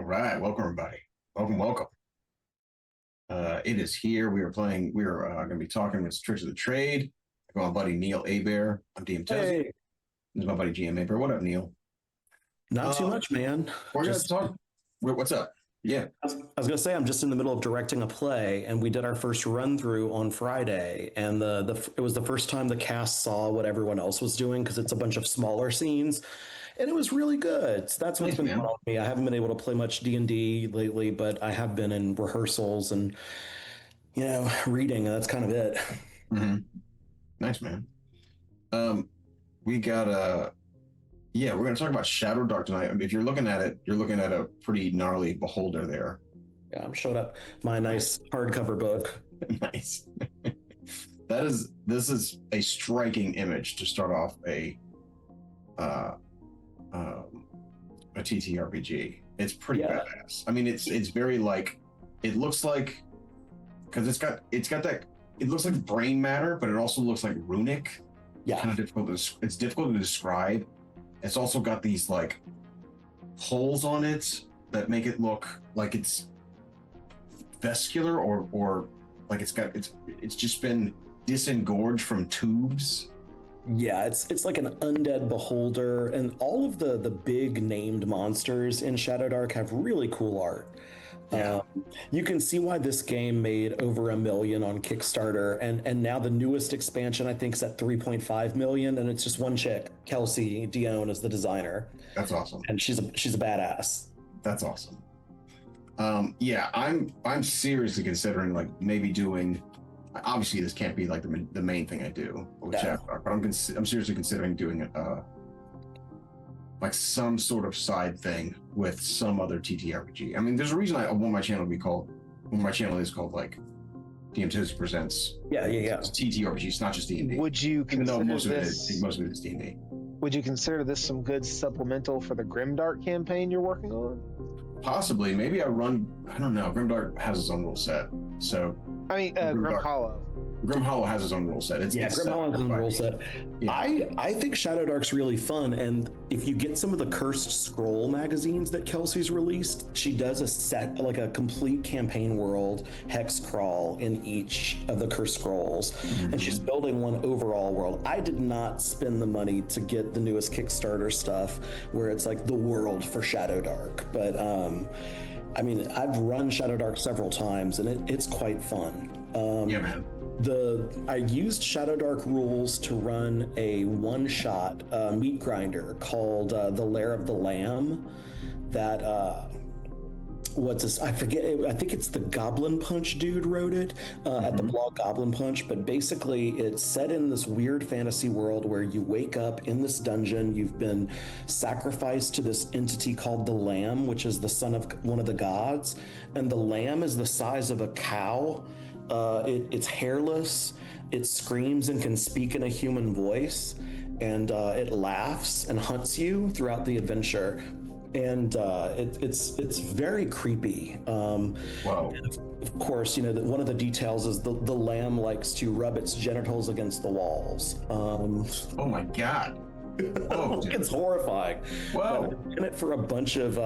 All right, welcome everybody. Welcome. It is here. We are playing. We are going to be talking with Tricks of the Trade. I got my buddy Neil Abear. I'm DM Tez. Hey, This is my buddy GM Abear. What up, Neil? not too much, man. We're going to talk. What's up? Yeah. I was gonna say I'm just in the middle of directing a play, and we did our first run through on Friday, and it was the first time the cast saw what everyone else was doing because it's a bunch of smaller scenes, and it was really good. So that's what's Nice, been man. going on with me. I haven't been able to play much D&D lately, but I have been in rehearsals and reading, and that's kind of it. hmm Nice, man. Um, we got yeah, we're going to talk about Shadowdark tonight. I mean, if you're looking at it, you're looking at a pretty gnarly beholder there. Yeah, I'm showed up my nice hardcover book. Nice. This is a striking image to start off uh, um, a TTRPG. It's pretty Yeah. badass. I mean, it's very like it looks like because it's got that it looks like brain matter, but it also looks like runic. Yeah, Kind of difficult. It's difficult to describe. It's also got these like holes on it that make it look like it's vascular or like it's just been disengorged from tubes. yeah, it's like an undead beholder, and all of the big named monsters in Shadowdark have really cool art. Yeah. You can see why this game made over $1 million on Kickstarter, and now the newest expansion I think is at 3.5 million, and it's just one chick, Kelsey Dione, is the designer, That's awesome. and she's a badass. That's awesome. Yeah, I'm seriously considering like maybe doing. Obviously, this can't be like the main thing I do with No. Shadowdark, but I'm seriously considering doing like some sort of side thing with some other TTRPG. I mean, there's a reason I want my channel to be called. Well, my channel is called like DM Tizzy Presents. Yeah. It's TTRPG. It's not just D&D. Would you Even though consider this? most of it is D&D. Would you consider this some good supplemental for the Grimdark campaign you're working on? Possibly, maybe I run. I don't know. Grimdark has its own rule set, so I mean, Grim Grimdark. Hollow. Grim Hollow has its own rule set. It's Grim Holland's own rule set. Yeah. I think Shadowdark's really fun, and if you get some of the Cursed Scroll magazines that Kelsey's released, she does a set, like a complete campaign world hex crawl in each of the Cursed Scrolls, and she's building one overall world. I did not spend the money to get the newest Kickstarter stuff, where it's like the world for Shadowdark, but I mean, I've run Shadowdark several times, and it's quite fun. Yeah, man. I used Shadowdark rules to run a one-shot meat grinder called The Lair of the Lamb. That what's this? I forget. I think it's the Goblin Punch dude wrote it at the blog Goblin Punch. But basically, it's set in this weird fantasy world where you wake up in this dungeon. You've been sacrificed to this entity called the Lamb, which is the son of one of the gods, and the lamb is the size of a cow. It's hairless, it screams and can speak in a human voice, and it laughs and hunts you throughout the adventure. And it's very creepy. Whoa. Of course, one of the details is the lamb likes to rub its genitals against the walls. Oh my god. Whoa, dude. It's horrifying. Whoa. But I did it for a bunch of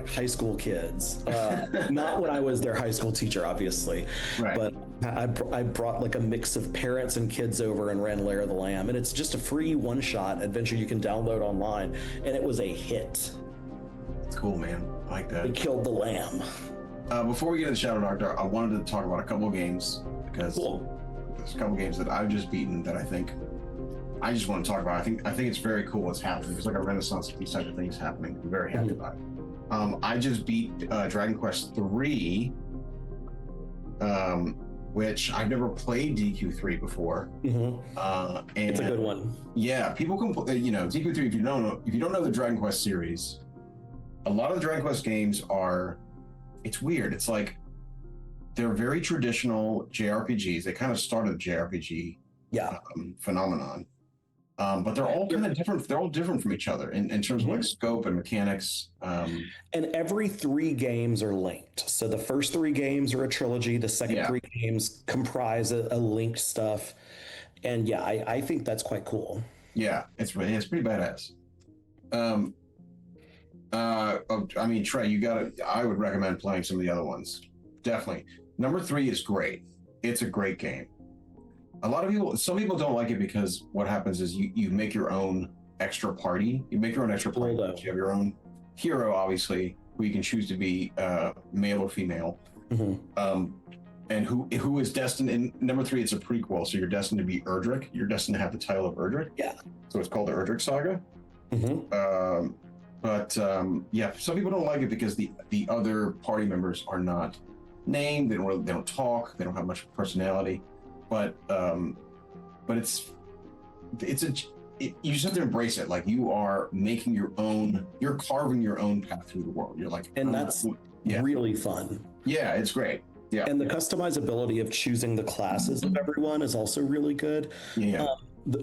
high school kids. Not when I was their high school teacher, obviously. Right. But I brought like a mix of parents and kids over and ran Lair of the Lamb. And it's just a free one-shot adventure you can download online. And it was a hit. It's cool, man. I like They that. killed the lamb. Before we get into Shadowdark, I wanted to talk about a couple of games because Cool. there's a couple of games that I've just beaten that I think I just want to talk about. I think it's very cool what's happening. There's like a renaissance of these type of things happening. I'm very happy about it. I just beat Dragon Quest 3, which I've never played DQ3 before. And it's a good one. Yeah, people can DQ3. If you don't know the Dragon Quest series, a lot of the Dragon Quest games are. It's weird. It's like they're very traditional JRPGs. They kind of started the JRPG Yeah. phenomenon. But they're all kind of different. They're all different from each other in terms of like scope and mechanics. And every 3 games are linked. So the first 3 games are a trilogy. The second 3 games comprise a linked stuff. And yeah, I think that's quite cool. Yeah, it's pretty badass. I mean, Trey, I would recommend playing some of the other ones. Definitely. Number 3 is great. It's a great game. Some people don't like it because what happens is you make your own extra party. You make your own extra party. You have your own hero, obviously, who you can choose to be male or female. And who is destined in number 3, it's a prequel, so you're destined to be Erdrick. You're destined to have the title of Erdrick. Yeah. So it's called the Erdrick Saga. But yeah, some people don't like it because the other party members are not named. They don't talk. They don't have much personality. But you just have to embrace it. Like, you are making your own. You're carving your own path through the world. You're like, and that's really fun. Yeah, it's great. Yeah, and the customizability of choosing the classes of everyone is also really good. Yeah.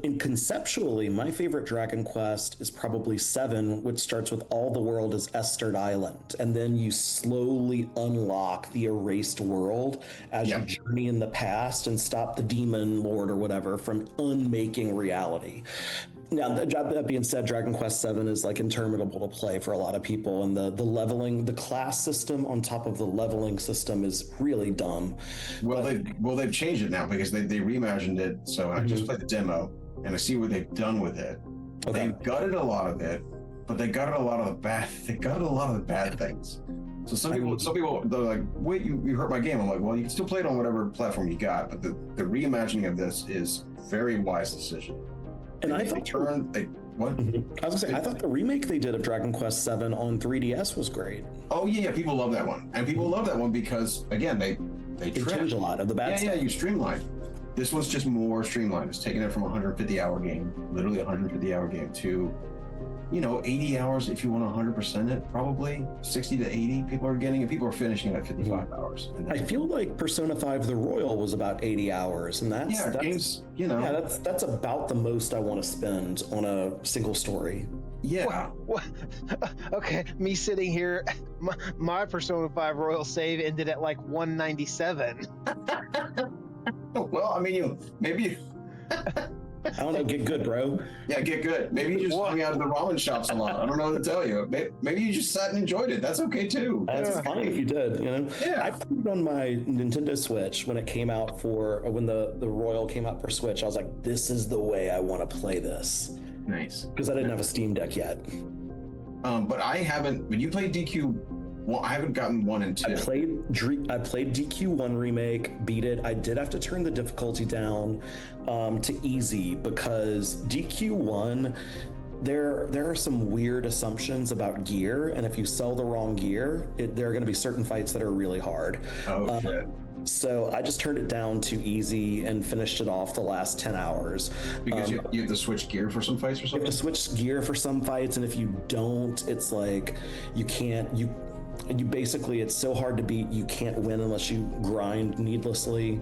And conceptually, my favorite Dragon Quest is probably 7, which starts with all the world is Esterd Island, and then you slowly unlock the erased world as you journey in the past and stop the demon lord or whatever from unmaking reality. Now, that being said, Dragon Quest 7 is like interminable to play for a lot of people, and the leveling, the class system on top of the leveling system is really dumb. They've changed it now because they reimagined it. So I just played the demo and I see what they've done with it. Okay. They gutted a lot of it, but they gutted a lot of the bad things. So some people they're like, wait, you hurt my game. I'm like, well, you can still play it on whatever platform you got, but the reimagining of this is a very wise decision. And I thought what? I was gonna say, I thought the remake they did of Dragon Quest 7 on 3DS was great. Oh yeah, people love that one, and people love that one because again, they changed a lot of the bad stuff. Yeah, you streamlined. This one's just more streamlined. It's taking it from a 150-hour game, literally a 150-hour game, to 80 hours if you want to 100% it. Probably 60 to 80 people are getting it. People are finishing it at 55 hours. I feel like Persona 5 The Royal was about 80 hours, and that's games, that's about the most I want to spend on a single story. Yeah. Okay, me sitting here, my Persona 5 Royal save ended at like 197. Well, I mean, maybe. I don't know, get good, bro. Yeah, get good. Maybe you just hung out at the ramen shops a lot. I don't know what to tell you. Maybe you just sat and enjoyed it. That's okay too. That's fine if you did. Yeah. I played it on my Nintendo Switch when it came out when the Royal came out for Switch. I was like, this is the way I want to play this. Nice. Because I didn't have a Steam Deck yet. But I haven't. When you played DQ, well, I haven't gotten 1 and 2. I played DQ1 remake, beat it. I did have to turn the difficulty down to easy because DQ1, there are some weird assumptions about gear, and if you sell the wrong gear, there are going to be certain fights that are really hard. Oh shit. So I just turned it down to easy and finished it off the last 10 hours. Because you have to switch gear for some fights or something? You have to switch gear for some fights, and if you don't, it's like you basically, it's so hard to beat, you can't win unless you grind needlessly.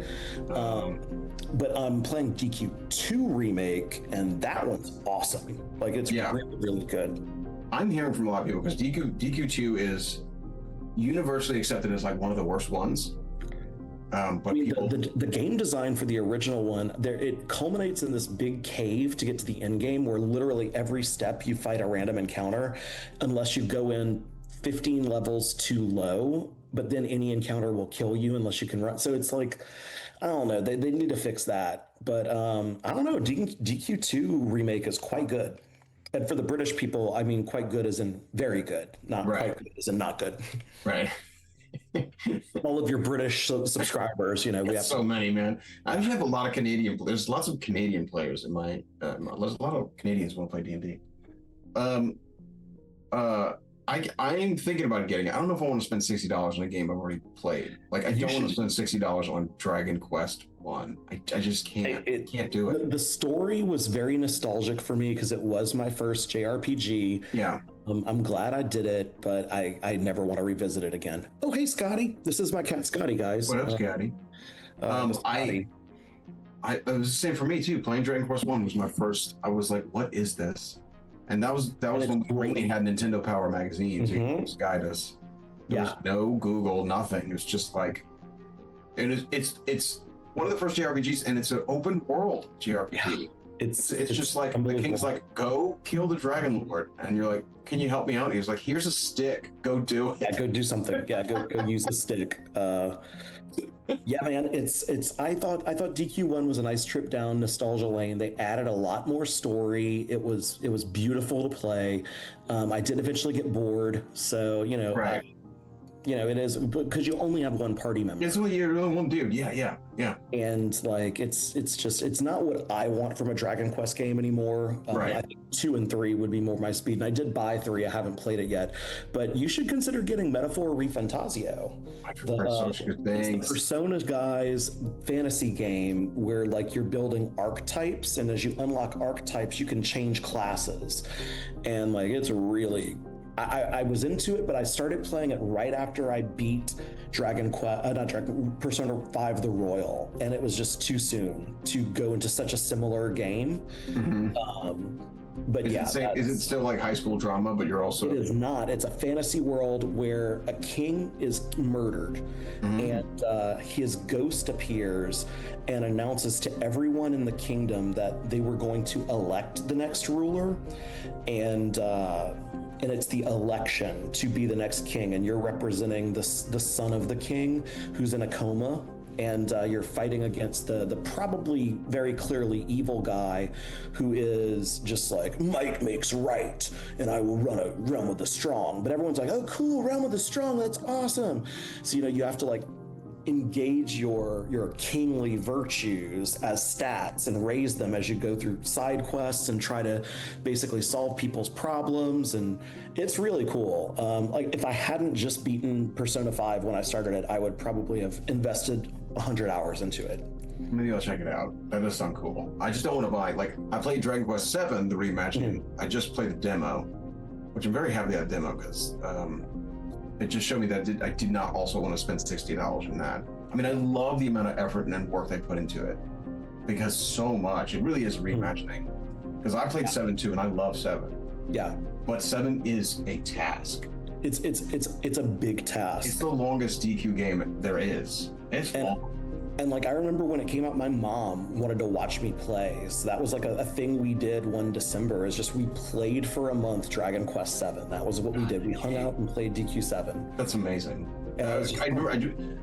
But I'm playing DQ2 remake, and that one's awesome. Like, it's really, really good. I'm hearing from a lot of people because DQ2 is universally accepted as like one of the worst ones. But the game design for the original one, it culminates in this big cave to get to the end game, where literally every step you fight a random encounter, unless you go in 15 levels too low, but then any encounter will kill you unless you can run. So it's like, I don't know, they need to fix that. But I don't know, DQ2 remake is quite good. And for the British people, I mean quite good as in very good, not quite good as in not good. Right. All of your British subscribers, we have so many, man. I have a lot of Canadian. There's lots of Canadian players in my. There's a lot of Canadians want to play D&D. I'm thinking about getting it. I don't know if I want to spend $60 on a game I've already played. Like, I don't want to spend $60 on Dragon Quest 1. I just can't. Can't do it. The story was very nostalgic for me because it was my first JRPG. Yeah. I'm glad I did it, but I never want to revisit it again. Oh, hey, Scotty. This is my cat, Scotty, guys. What up, Scotty? Scotty. It was the same for me, too. Playing Dragon Quest 1 was my first. I was like, what is this? And that was when we only had Nintendo Power magazines. You could guide us. There was no Google, nothing. It was just like, it's one of the first JRPGs, and it's an open world JRPG. It's just like the unbelievable. king's like, go kill the dragon lord, and you're like, can you help me out? He's like, here's a stick, go do it. Yeah, go do something. Yeah, go use the stick. Yeah, man, it's. I thought DQ1 was a nice trip down nostalgia lane. They added a lot more story. It was beautiful to play. I did eventually get bored, so Right. it is because you only have one party member. It's what you're only one dude. Yeah. And like it's not what I want from a Dragon Quest game anymore. Right. I think 2 and 3 would be more my speed, and I did buy 3. I haven't played it yet, but you should consider getting Metaphor Refantasio. I've heard such good things. It's the Persona guys fantasy game where like you're building archetypes, and as you unlock archetypes, you can change classes, and like it's really. I was into it, but I started playing it right after I beat Persona 5 The Royal, and it was just too soon to go into such a similar game. But is it still like high school drama, but you're also... It is not. It's a fantasy world where a king is murdered, and his ghost appears and announces to everyone in the kingdom that they were going to elect the next ruler, and it's the election to be the next king, and you're representing the son of the king who's in a coma, and you're fighting against the probably very clearly evil guy who is just like, might makes right, and I will run a realm of the strong. But everyone's like, oh cool, realm of the strong, that's awesome. So you have to like engage your kingly virtues as stats and raise them as you go through side quests and try to basically solve people's problems, and it's really cool. Like if I hadn't just beaten Persona 5 when I started it, I would probably have invested 100 hours into it. Maybe I'll check it out. That does sound cool. I just don't want to buy, like, I played Dragon Quest 7, the reimagining. I just played the demo, which I'm very happy that demo, because it just showed me that I did not also want to spend $60 on that. I mean, I love the amount of effort and work they put into it, because so much. It really is reimagining. Because I played 7 too, and I love 7. Yeah. But 7 is a task. It's a big task. It's the longest DQ game there is. It's long. And like I remember when it came out, my mom wanted to watch me play. So that was like a thing we did one December, is just we played for a month Dragon Quest 7. That was what we did. We hung out and played DQ7. That's amazing. And I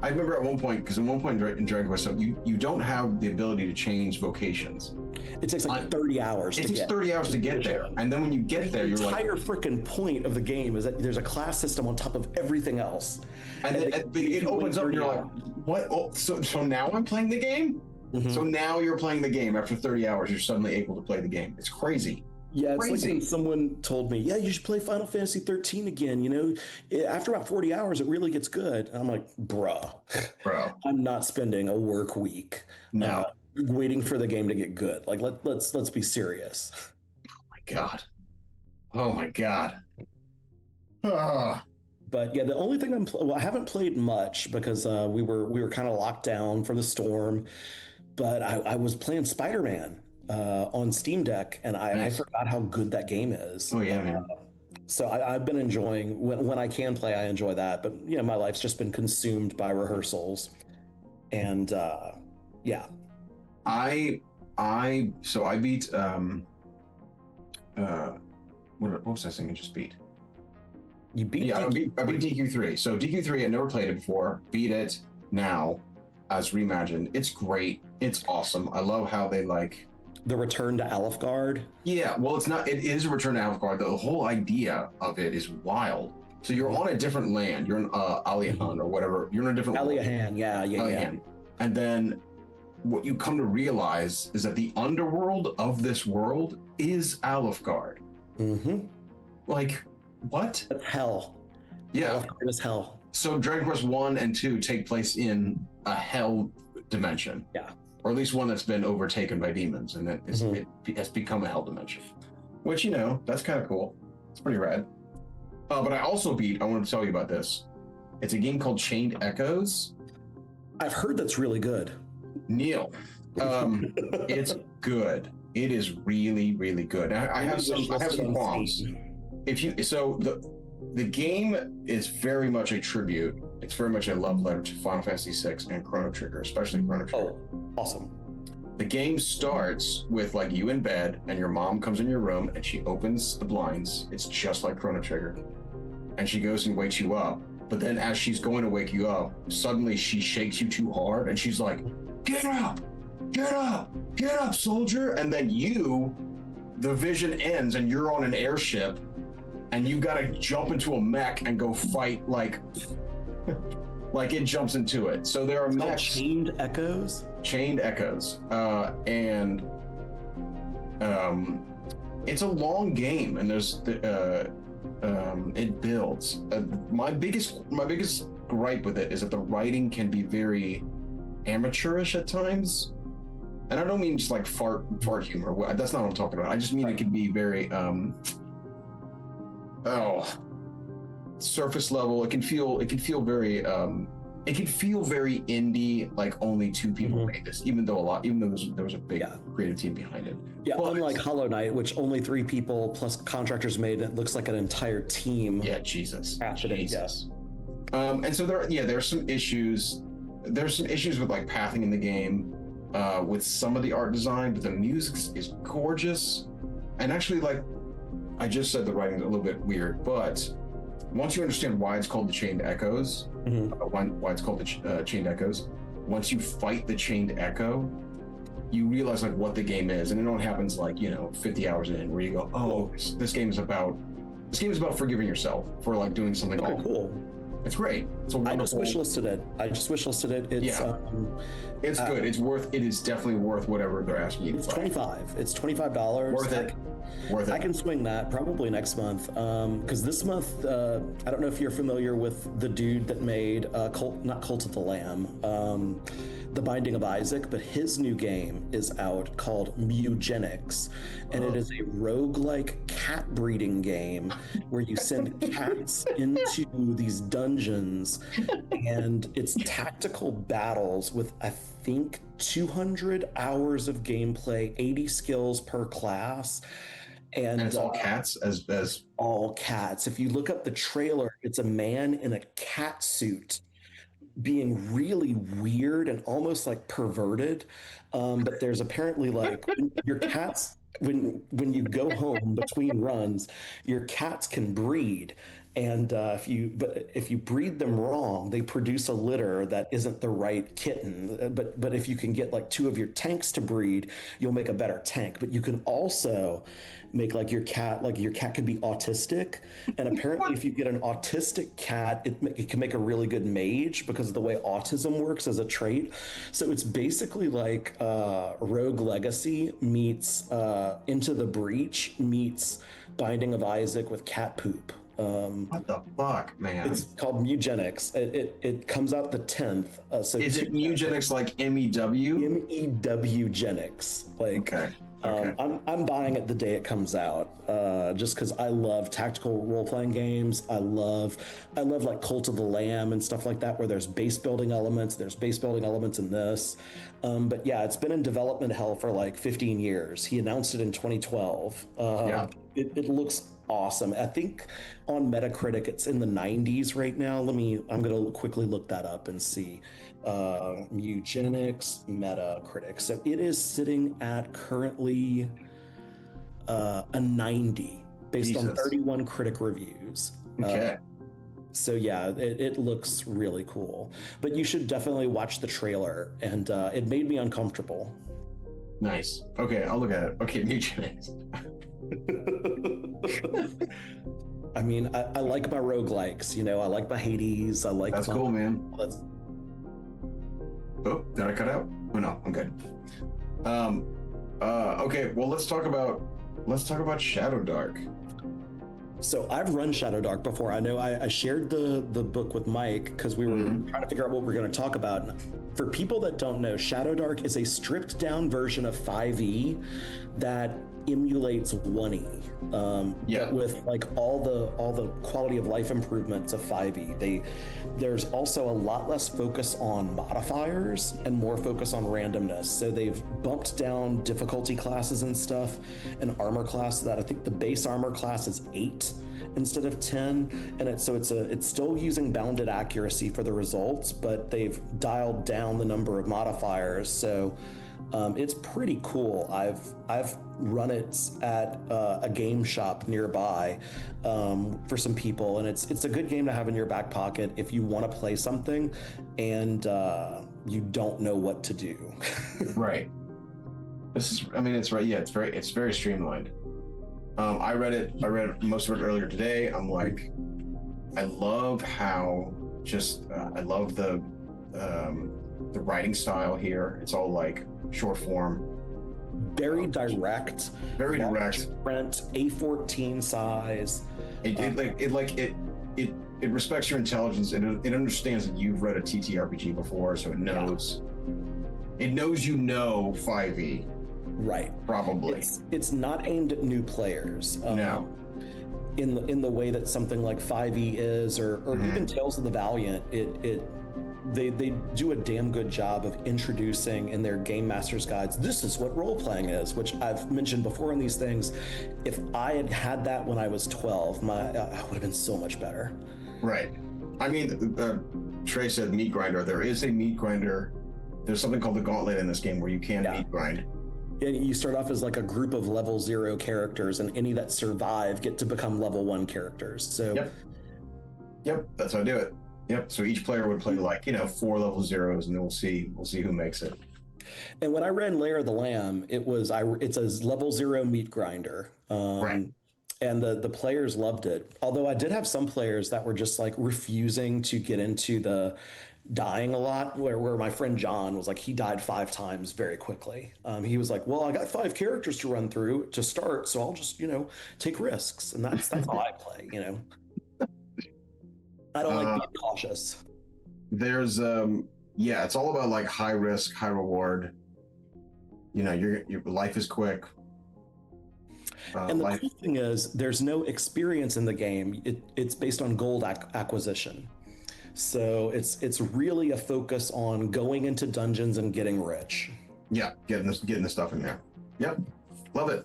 remember at one point, because at one point in Dragon Quest 7, you don't have the ability to change vocations. It takes like 30 hours It takes 30 hours to get there. And then when you get there, you're like... The entire freaking point of the game is that there's a class system on top of everything else. And it opens up and you're like, what? Oh, so now I'm playing the game? So now you're playing the game. After 30 hours, you're suddenly able to play the game. It's crazy. Yeah, it's crazy. like when someone told me, yeah, you should play Final Fantasy 13 again. After about 40 hours, it really gets good. And I'm like, bro, I'm not spending a work week waiting for the game to get good. Like, let's be serious. Oh my god. Ah. But yeah, the only thing I haven't played much because we were kind of locked down for the storm. But I was playing Spider-Man on Steam Deck, and I forgot how good that game is. Oh yeah, man. So I've been enjoying when I can play. I enjoy that, but my life's just been consumed by rehearsals, and yeah. I beat what was that thing I just beat? You beat? Yeah, I beat DQ3. So DQ3, I never played it before. Beat it now as reimagined. It's great. It's awesome. I love how they like the return to Alfgard. Yeah, well, it's not. It is a return to Alfgard. The whole idea of it is wild. So you're on a different land. You're in Aliahan or whatever. You're in a different Aliahan. Yeah. And then what you come to realize is that the underworld of this world is Alfgard. Like, what? That's hell. Yeah. It is hell. So Dragon Quest 1 and 2 take place in a hell dimension. Yeah. Or at least one that's been overtaken by demons, and it has become a hell dimension. Which, that's kind of cool. It's pretty rad. But I wanted to tell you about this. It's a game called Chained Echoes. I've heard that's really good. Neil, it's good. It is really, really good. I have some qualms. The game is very much a tribute. It's very much a love letter to Final Fantasy VI and Chrono Trigger, especially Chrono Trigger. Oh, awesome. The game starts with like you in bed and your mom comes in your room and she opens the blinds. It's just like Chrono Trigger. And she goes and wakes you up. But then as she's going to wake you up, suddenly she shakes you too hard and she's like, get up, get up, get up, soldier. And then the vision ends and you're on an airship and you gotta jump into a mech and go fight like it jumps into it. So there are mechs. Chained Echoes? Chained Echoes. And it's a long game and there's it builds. My biggest gripe with it is that the writing can be very amateurish at times. And I don't mean just like fart humor. That's not what I'm talking about. I just mean it can be very surface level. It can feel very indie, like only two people made this, even though there was a big creative team behind it. Yeah, unlike Hollow Knight, which only 3 people plus contractors made, it looks like an entire team. Yeah, Jesus. Yes. And so there's some issues. There's some issues with like pathing in the game, with some of the art design, but the music is gorgeous. And actually, like I just said, the writing's a little bit weird, but once you understand why it's called the Chained Echoes, why it's called the Chained Echoes, once you fight the Chained Echo, you realize like what the game is, and it only happens like 50 hours in, where you go, oh, this game is about forgiving yourself for like doing something awful. Cool. It's great. It's a wonderful. I just wishlisted it. It's good. It is definitely worth whatever they're asking you. It's $25. It's $25. Worth it. I can swing that probably next month, because this month, I don't know if you're familiar with the dude that made not Cult of the Lamb, The Binding of Isaac, but his new game is out called Mugenics, and it is a roguelike cat breeding game where you send cats into these dungeons, and it's tactical battles with, I think, 200 hours of gameplay, 80 skills per class. And it's all cats as all cats. If you look up the trailer, it's a man in a cat suit being really weird and almost like perverted. But there's apparently like your cats, when you go home between runs, your cats can breed. And if you breed them wrong, they produce a litter that isn't the right kitten. But if you can get like 2 of your tanks to breed, you'll make a better tank. But you can also make like your cat could be autistic, and apparently if you get an autistic cat, it can make a really good mage because of the way autism works as a trait. So it's basically like Rogue Legacy meets Into the Breach meets Binding of Isaac with cat poop. What the fuck, man? It's called Mugenics. It comes out the 10th. So is it Mugenics like MEW? MEW Genics. Like, okay. I'm buying it the day it comes out, just because I love tactical role-playing games. I love like Cult of the Lamb and stuff like that, where there's base building elements. There's base building elements in this. But yeah, it's been in development hell for like 15 years. He announced it in 2012. It looks awesome. I think on Metacritic it's in the 90s right now. I'm gonna quickly look that up and see. Mugenics Metacritic. So it is sitting at currently a 90 based on 31 critic reviews. Okay. So yeah, it looks really cool. But you should definitely watch the trailer, and it made me uncomfortable. Nice. Okay, I'll look at it. Okay, Mugenics. I mean, I like my roguelikes, I like my Hades. That's cool, man. Oh, did I cut out? Oh no, I'm good. Okay, well let's talk about Shadowdark. So I've run Shadowdark before. I know I shared the book with Mike because we were trying to figure out what we're going to talk about. And for people that don't know, Shadowdark is a stripped down version of 5e that emulates 1e. With like all the quality of life improvements of 5e. There's also a lot less focus on modifiers and more focus on randomness. So they've bumped down difficulty classes and stuff, and armor class that I think the base armor class is 8 instead of 10, and it's still using bounded accuracy for the results, but they've dialed down the number of modifiers. So It's pretty cool. I've run it at a game shop nearby for some people, and it's a good game to have in your back pocket if you want to play something and you don't know what to do. Right. I mean, it's right. Yeah, it's very streamlined. I read most of it earlier today. I'm like, I love how I love the writing style here. It's all like short form, Very direct. very direct. Print A14 size. It respects your intelligence. It understands that you've read a TTRPG before, so it knows. Yeah. It knows you know 5e. Right. Probably. It's not aimed at new players. No. In the way that something like 5e is, or even Tales of the Valiant, they do a damn good job of introducing in their game master's guides, this is what role playing is, which I've mentioned before in these things. If I had had that when I was 12, I would have been so much better. Right. I mean, Trey said meat grinder. There is a meat grinder. There's something called the gauntlet in this game where you can meat grind. And you start off as like a group of level 0 characters, and any that survive get to become level 1 characters. So Yep, that's how I do it. Yep. So each player would play 4 level 0s, and then we'll see who makes it. And when I ran Lair of the Lamb, it's a level 0 meat grinder. Right. And the players loved it. Although I did have some players that were just like refusing to get into the dying a lot, where my friend John was like, he died 5 times very quickly. He was like, well, I got 5 characters to run through to start, so I'll just take risks. And that's how I play. I don't like being cautious. There's it's all about like high risk, high reward. Your life is quick. And the cool thing is, there's no experience in the game. It's based on gold acquisition. So it's really a focus on going into dungeons and getting rich. Yeah, getting the stuff in there. Yep, love it.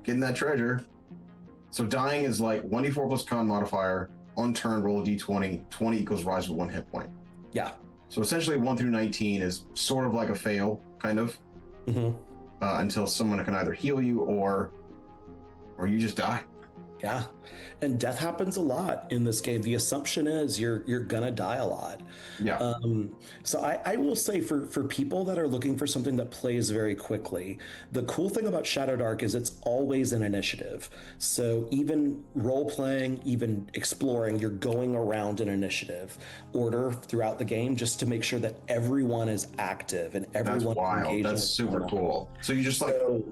Getting that treasure. So dying is like 1d4 plus con modifier. On turn, roll a d20. 20 equals rise with 1 hit point. Yeah. So essentially 1 through 19 is sort of like a fail, kind of. Mm-hmm. Until someone can either heal you or you just die. Yeah. And death happens a lot in this game. The assumption is you're gonna die a lot. Yeah. So I will say for people that are looking for something that plays very quickly, the cool thing about Shadowdark is it's always an initiative. So even role playing, even exploring, you're going around an initiative order throughout the game just to make sure that everyone is active and everyone. That's wild. That's super cool. So you just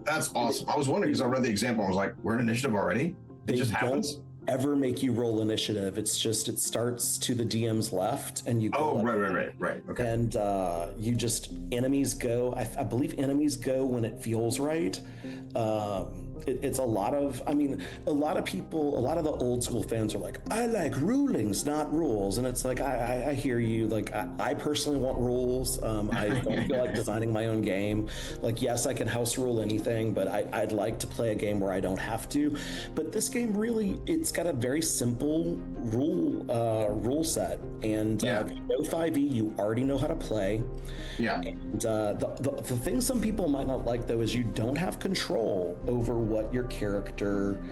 that's awesome. I was wondering because I read the example. I was like, we're in initiative already. It just happens. Ever make you roll initiative. It's just it starts to the DM's left and you go right. Okay. And you just enemies go. I believe enemies go when it feels right. It's a lot of people, a lot of the old school fans are like, I like rulings, not rules. And it's like, I hear you. Like, I personally want rules. I don't feel like designing my own game. Like, yes, I can house rule anything, but I'd like to play a game where I don't have to. But this game really, it's got a very simple rule set. And if you know 5e, you already know how to play. Yeah. And the thing some people might not like, though, is you don't have control over what your character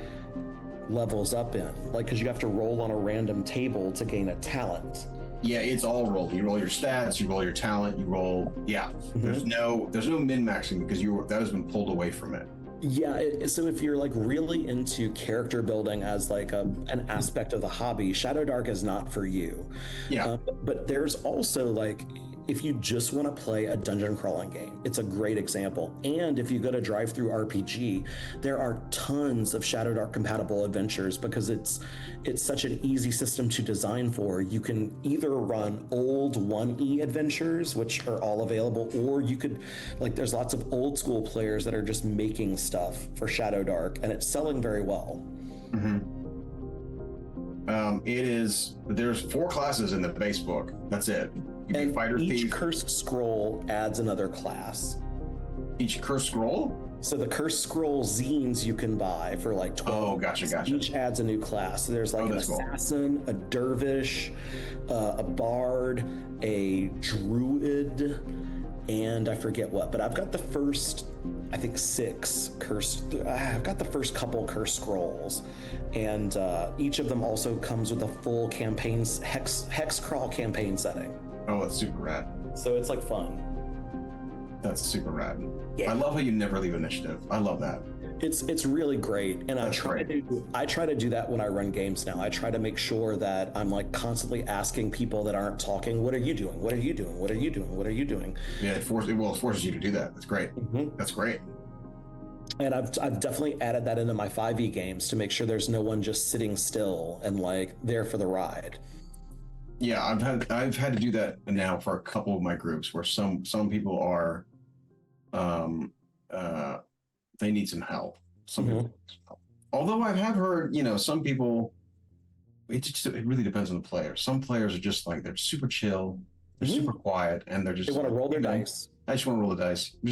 levels up in. Like, because you have to roll on a random table to gain a talent. Yeah, it's all rolled. You roll your stats, you roll your talent, you roll. Yeah. Mm-hmm. There's no min-maxing because that has been pulled away from it. Yeah, so if you're like really into character building as like an aspect of the hobby, Shadowdark is not for you. Yeah. But there's also like, if you just want to play a dungeon crawling game, it's a great example. And if you go to Drive-Thru RPG, there are tons of Shadowdark compatible adventures because it's such an easy system to design for. You can either run old 1E adventures, which are all available, or you could, like, there's lots of old school players that are just making stuff for Shadowdark, and it's selling very well. Mm-hmm. There's 4 classes in the base book. That's it. And each cursed scroll adds another class. Each cursed scroll? So the cursed scroll zines you can buy for like 12. Oh, gotcha. Each adds a new class. So there's like an assassin, a dervish, a bard, a druid, and I forget what, but I've got the first, I think, 6 cursed. I've got the first couple cursed scrolls, and each of them also comes with a full campaigns hex crawl campaign setting. Oh, that's super rad. So it's like fun. That's super rad. Yeah. I love how you never leave initiative. I love that. It's really great, and That's great. I try to do that when I run games now. I try to make sure that I'm like constantly asking people that aren't talking, "What are you doing? What are you doing? What are you doing? What are you doing?" Yeah, it forces you to do that. That's great. Mm-hmm. That's great. And I've definitely added that into my 5e games to make sure there's no one just sitting still and like there for the ride. Yeah, I've had to do that now for a couple of my groups where some people are they need some help. Some people need some help. Although I have heard, some people, it really depends on the player. Some players are just like, they're super chill, they're super quiet, and they're just They want to roll their dice. I just want to roll the dice. I'm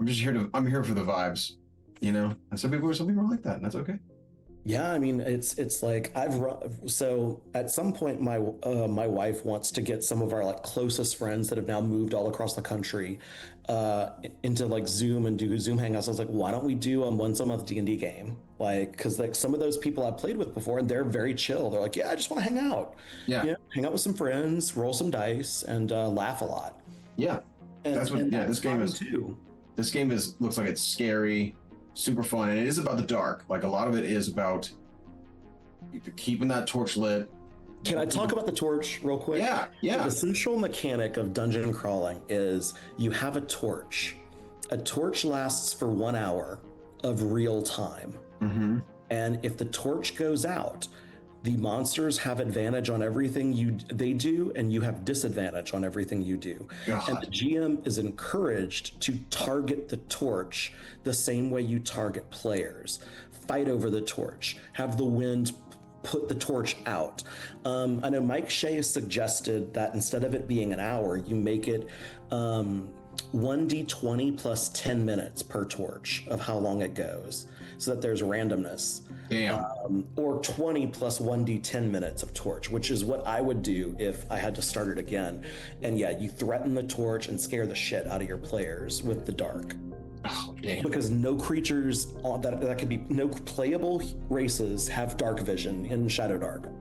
just here. I'm here for the vibes, And some people are like that, and that's okay. Yeah, I mean, it's like so at some point my wife wants to get some of our like closest friends that have now moved all across the country into like Zoom and do Zoom hangouts. I was like, why don't we do a once a month D&D game? Like, because like some of those people I've played with before, and they're very chill. They're like, yeah, I just want to hang out. Yeah. Hang out with some friends, roll some dice, and laugh a lot. Yeah, that's what. Yeah, this game is too. This game looks like it's scary, super fun, and it is about the dark. Like a lot of it is about keeping that torch lit. Can I talk about the torch real quick? Yeah. The central mechanic of dungeon crawling is you have a torch. A torch lasts for 1 hour of real time. Mm-hmm. And if the torch goes out, the monsters have advantage on everything they do, and you have disadvantage on everything you do. God. And the GM is encouraged to target the torch the same way you target players. Fight over the torch. Have the wind put the torch out. I know Mike Shea has suggested that instead of it being an hour, you make it 1d20 plus 10 minutes per torch of how long it goes, so that there's randomness. Damn. Or 20 plus 1d10 minutes of torch, which is what I would do if I had to start it again. And yeah, you threaten the torch and scare the shit out of your players with the dark. Oh, damn. Because no creatures that could be, no playable races have dark vision in Shadowdark.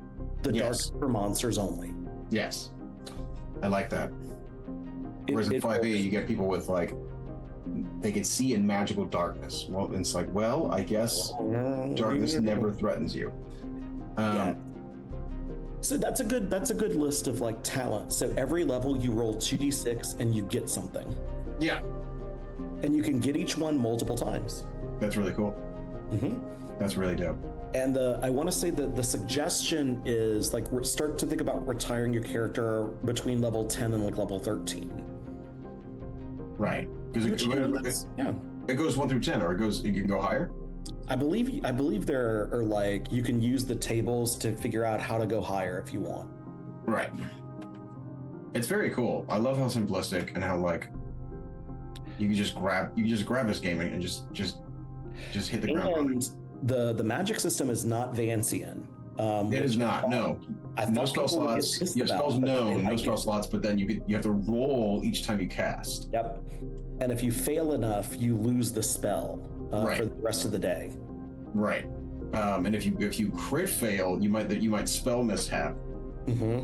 The dark for monsters only. Yes, I like that. Whereas in 5e, you get people with like, they can see in magical darkness. Well, it's like, well, I guess darkness never threatens you. So that's a good list of like talent. So every level you roll 2d6 and you get something. Yeah. And you can get each one multiple times. That's really cool. Mm-hmm. That's really dope. And I want to say that the suggestion is like start to think about retiring your character between level 10 and like level 13. Right. Because it goes 1 through 10, or you can go higher. I believe there are like you can use the tables to figure out how to go higher if you want. Right. It's very cool. I love how simplistic and how like you can just grab this game and just hit the ground running. And the magic system is not Vancian. It is not. No. No spell slots. You have spells. No spell slots. But then you have to roll each time you cast. Yep. And if you fail enough, you lose the spell for the rest of the day. Right. And if you crit fail, you might spell mishap,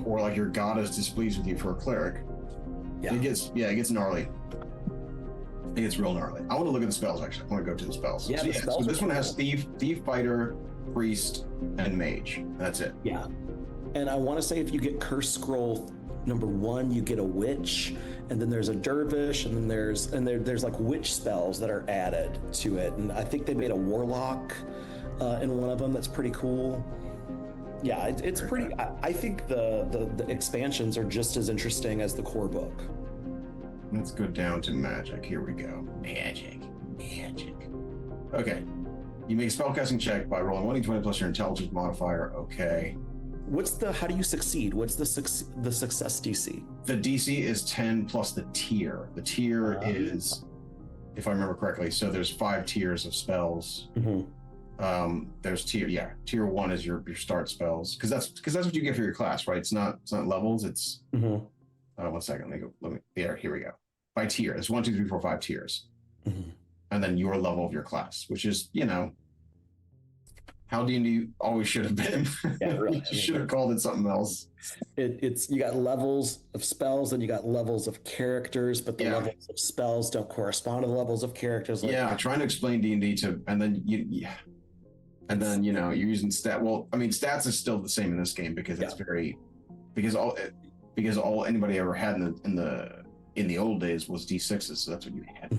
or like your god is displeased with you for a cleric. Yeah. It gets gnarly. It gets real gnarly. I want to look at the spells actually. I want to go to the spells. Yeah, so this one has thief, fighter, priest, and mage. That's it. Yeah. And I want to say if you get curse scroll number 1, you get a witch, and then there's a dervish, and then there's like witch spells that are added to it. And I think they made a warlock in one of them. That's pretty cool. Yeah, it's pretty. I think the expansions are just as interesting as the core book. Let's go down to magic. Here we go. Magic. Okay. You make a spellcasting check by rolling 1d20 plus your intelligence modifier. Okay. How do you succeed? What's the success DC? The DC is 10 plus the tier. The tier is, if I remember correctly, so there's 5 tiers of spells. There's tier 1 is your start spells, because that's what you get for your class, right? It's not levels. It's 1 second. Here we go. by tier. There's 1, 2, 3, 4, 5 tiers, and then your level of your class, which is how D&D always should have been. Yeah, really. You should have called it something else. It's you got levels of spells and you got levels of characters, but the Yeah. levels of spells don't correspond to the levels of characters. Like, Yeah, trying to explain D&D to, and then you're using stat. Well, I mean, stats is still the same in this game because it's because all anybody ever had in the old days was D6s, so that's what you had.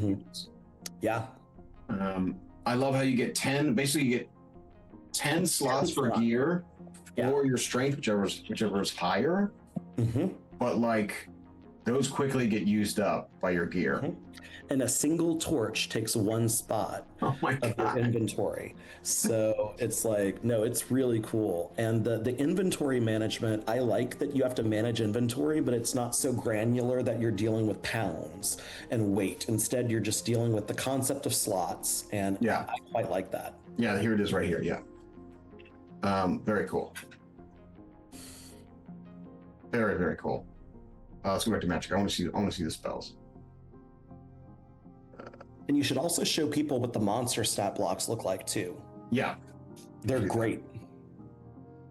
Yeah. I love how you get 10. Basically, you get 10 slots for gear or your strength, whichever is higher. But like those quickly get used up by your gear. And a single torch takes 1 spot of your inventory. So it's like, no, it's really cool. And the inventory management, I like that you have to manage inventory, but it's not so granular that you're dealing with pounds and weight. Instead, you're just dealing with the concept of slots. And I quite like that. Yeah, here it is right here. Yeah. Very cool. Very, very cool. Let's go back to magic. I want to see the spells. And you should also show people what the monster stat blocks look like too. Yeah. They're great.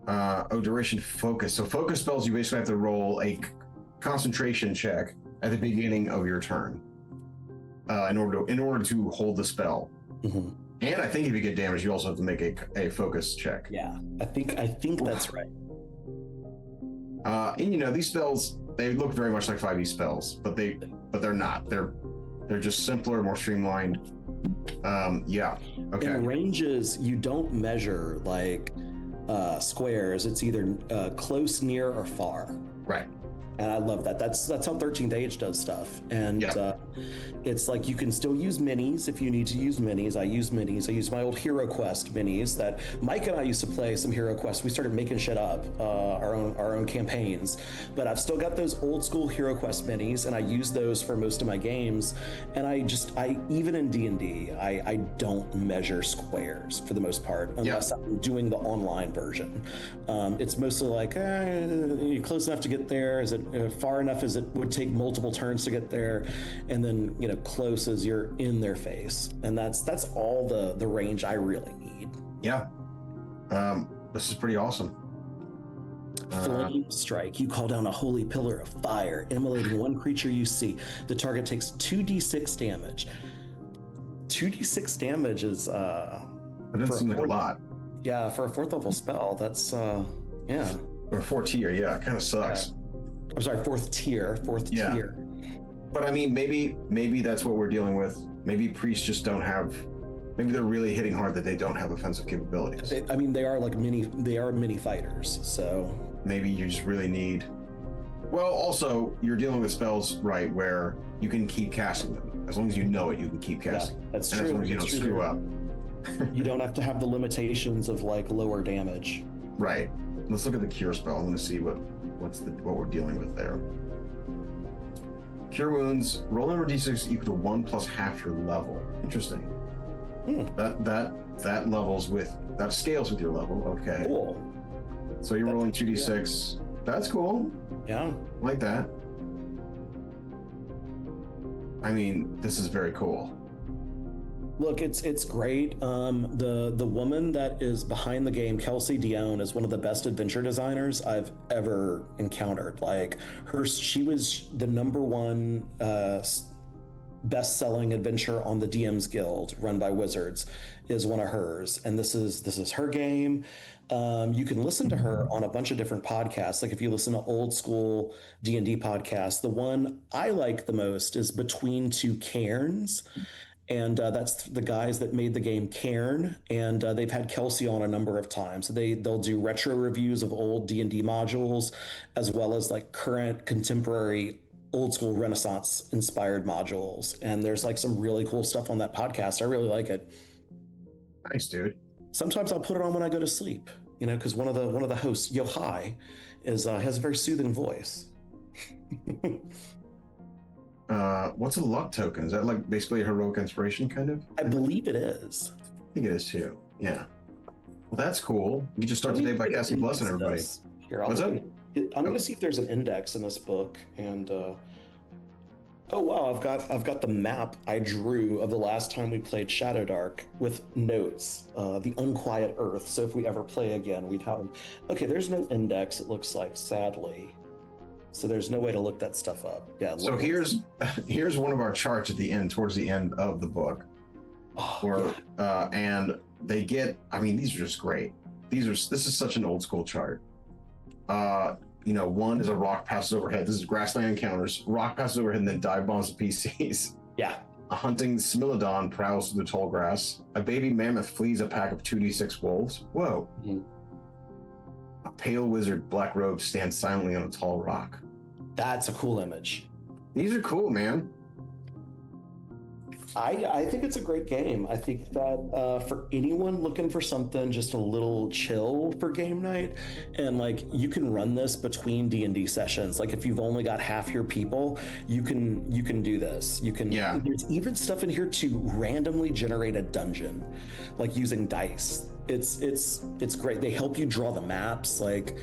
Duration focus. So focus spells, you basically have to roll a concentration check at the beginning of your turn in order to hold the spell. And I think if you get damaged, you also have to make a focus check. Yeah, I think that's right. And these spells, they look very much like 5e spells, but they're not. They're just simpler, more streamlined. Okay. In ranges, you don't measure like squares. It's either close, near, or far. Right. And I love that. That's how 13th Age does stuff. And it's like you can still use minis if you need to use minis. I use minis. I use my old Hero Quest minis that Mike and I used to play some Hero Quest. We started making shit up, our own campaigns. But I've still got those old school Hero Quest minis, and I use those for most of my games. And I even in D&D, I don't measure squares for the most part, unless I'm doing the online version. It's mostly like, you're close enough to get there. Is it far enough as it would take multiple turns to get there? And then, close as you're in their face. And that's all the range I really need. Yeah. This is pretty awesome. Flame strike. You call down a holy pillar of fire, immolating one creature you see. The target takes 2d6 damage. 2d6 damage is It doesn't seem like a lot. Yeah, for a 4th level spell, that's Or 4th tier, it kind of sucks. I'm sorry, 4th tier. Tier. But I mean, maybe that's what we're dealing with. Maybe priests just don't have. Maybe they're really hitting hard that they don't have offensive capabilities. They are like mini fighters. So maybe you just really need. Well, also you're dealing with spells, right, where you can keep casting them as long as you know it. You can keep casting. Yeah, that's and true. As long as you don't screw up. You don't have to have the limitations of like lower damage. Right. Let's look at the cure spell. I'm going to see what we're dealing with there. Cure wounds. Roll number d6 equal to 1 plus half your level. Interesting. That levels with that scales with your level. Okay. Cool. So you're rolling 2d6. Yeah. That's cool. Yeah. Like that. I mean, this is very cool. Look, it's great. The woman that is behind the game, Kelsey Dione, is one of the best adventure designers I've ever encountered. Like she was the #1 best-selling adventure on the DM's Guild, run by Wizards, is one of hers. And this is her game. You can listen to her on a bunch of different podcasts. Like if you listen to old school D&D podcasts, the one I like the most is Between Two Cairns. And that's the guys that made the game Cairn, and they've had Kelsey on a number of times. They'll do retro reviews of old D&D modules, as well as like current contemporary old school Renaissance inspired modules. And there's like some really cool stuff on that podcast. I really like it. Nice, dude. Sometimes I'll put it on when I go to sleep, because one of the hosts, Yohai, has a very soothing voice. What's a luck token? Is that like basically a heroic inspiration kind of? I believe it is. I think it is too. Yeah. Well, that's cool. You can just start the day by casting Bless on everybody. Here, I'm going to see if there's an index in this book, and Oh wow, I've got the map I drew of the last time we played Shadowdark with notes, the unquiet Earth. So if we ever play again, we'd have. Okay, there's no index. It looks like, sadly. So there's no way to look that stuff up. Yeah. So here's one of our charts at the end, towards the end of the book, Oh, and they get. I mean, these are just great. This is such an old school chart. One is a rock passes overhead. This is grassland encounters. Rock passes overhead and then dive bombs the PCs. yeah. A hunting Smilodon prowls through the tall grass. A baby mammoth flees a pack of 2d6 wolves. Whoa. Mhm. A pale wizard, black robe, stands silently on a tall rock. That's a cool image. These are cool, man. I think it's a great game. I think that for anyone looking for something just a little chill for game night, and like you can run this between D&D sessions. Like if you've only got half your people, you can do this. You can. Yeah. There's even stuff in here to randomly generate a dungeon, like using dice. It's great. They help you draw the maps. Like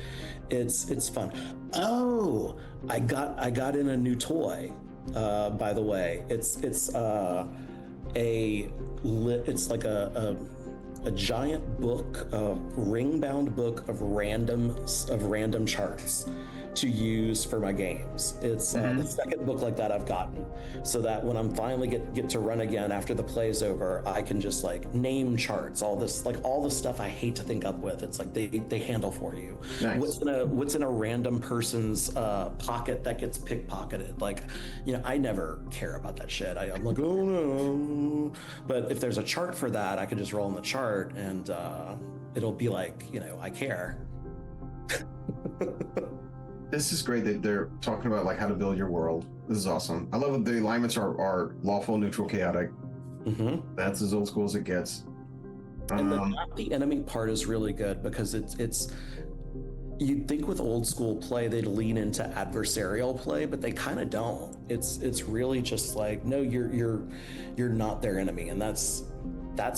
it's fun. Oh, I got in a new toy. By the way, it's like a giant book, a ring-bound book of random charts to use for my games. It's the second book like that I've gotten, so that when I'm finally get to run again after the play's over, I can just like name charts, all the stuff I hate to think up with. It's like they handle for you. Nice. What's in a random person's pocket that gets pickpocketed? Like, I never care about that shit. I'm like, oh no. But if there's a chart for that, I can just roll in the chart and it'll be like, I care. This is great that they're talking about like how to build your world. This is awesome. I love that the alignments are lawful, neutral, chaotic. Mm-hmm. That's as old school as it gets. And the enemy part is really good because it's you'd think with old school play they'd lean into adversarial play, but they kind of don't. It's really just like, no, you're not their enemy, and that's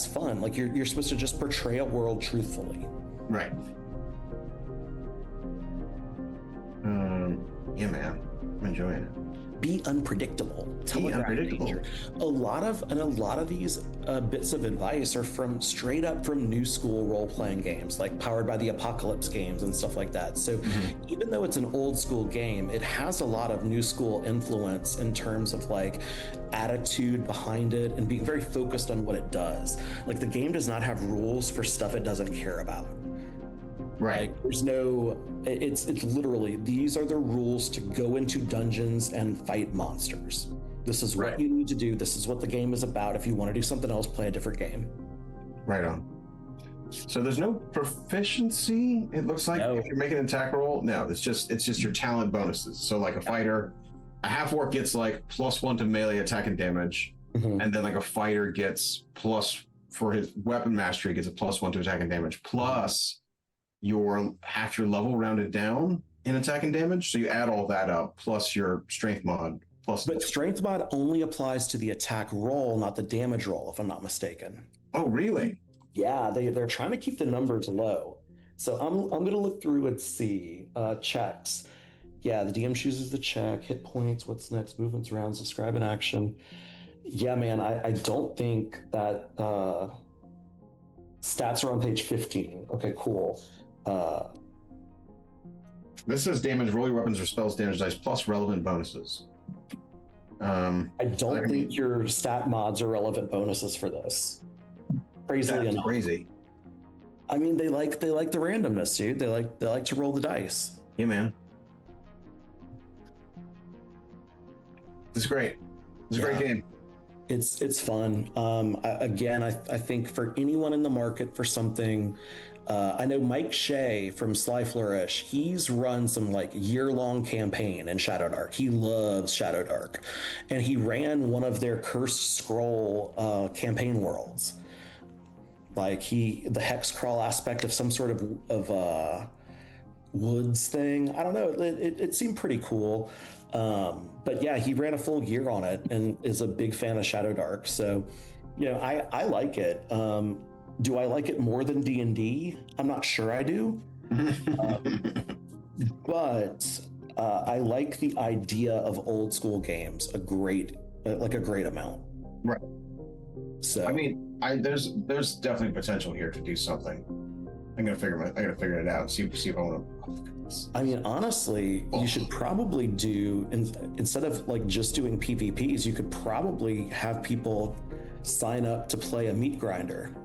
fun. Like you're supposed to just portray a world truthfully. Right. Yeah, man, I'm enjoying it. Be unpredictable. Be unpredictable. Danger. A lot of these bits of advice are straight up from new school role-playing games, like Powered by the Apocalypse games and stuff like that. So even though it's an old school game, it has a lot of new school influence in terms of like attitude behind it and being very focused on what it does. Like the game does not have rules for stuff it doesn't care about. Right. Like, there's no. It's literally, these are the rules to go into dungeons and fight monsters. This is what you need to do. This is what the game is about. If you want to do something else, play a different game. Right on. So there's no proficiency. It looks like if you're making an attack roll. No, it's just your talent bonuses. So like a fighter, a half orc gets like +1 to melee attack and damage, and then like a fighter gets plus for his weapon mastery gets a +1 to attack and damage plus your half your level rounded down in attack and damage, so you add all that up plus your strength mod plus. But strength mod only applies to the attack roll, not the damage roll, if I'm not mistaken. Oh, really? Yeah, they're trying to keep the numbers low. So I'm gonna look through and see checks. Yeah, the DM chooses the check, hit points, what's next, movements, rounds, describe an action. Yeah, man, I don't think that stats are on page 15. Okay, cool. This says damage, roll your weapons or spells damage dice plus relevant bonuses. I don't think your stat mods are relevant bonuses for this. Crazily enough. Crazy. I mean, they like the randomness, dude. They like to roll the dice. Yeah, man. This is great. It's a great game. It's fun. I think for anyone in the market for something, I know Mike Shea from Sly Flourish, he's run some like year-long campaign in Shadowdark. He loves Shadowdark. And he ran one of their Cursed Scroll campaign worlds. Like the hex crawl aspect of some sort of woods thing. I don't know. It seemed pretty cool. But yeah, he ran a full year on it and is a big fan of Shadowdark. So, I like it. Do I like it more than D&D? I'm not sure I do. But I like the idea of old school games a great amount. Right. So I mean, there's definitely potential here to do something. I gotta figure it out and see if I want to. I mean, honestly, you should probably do instead of like just doing PvPs, you could probably have people sign up to play a meat grinder.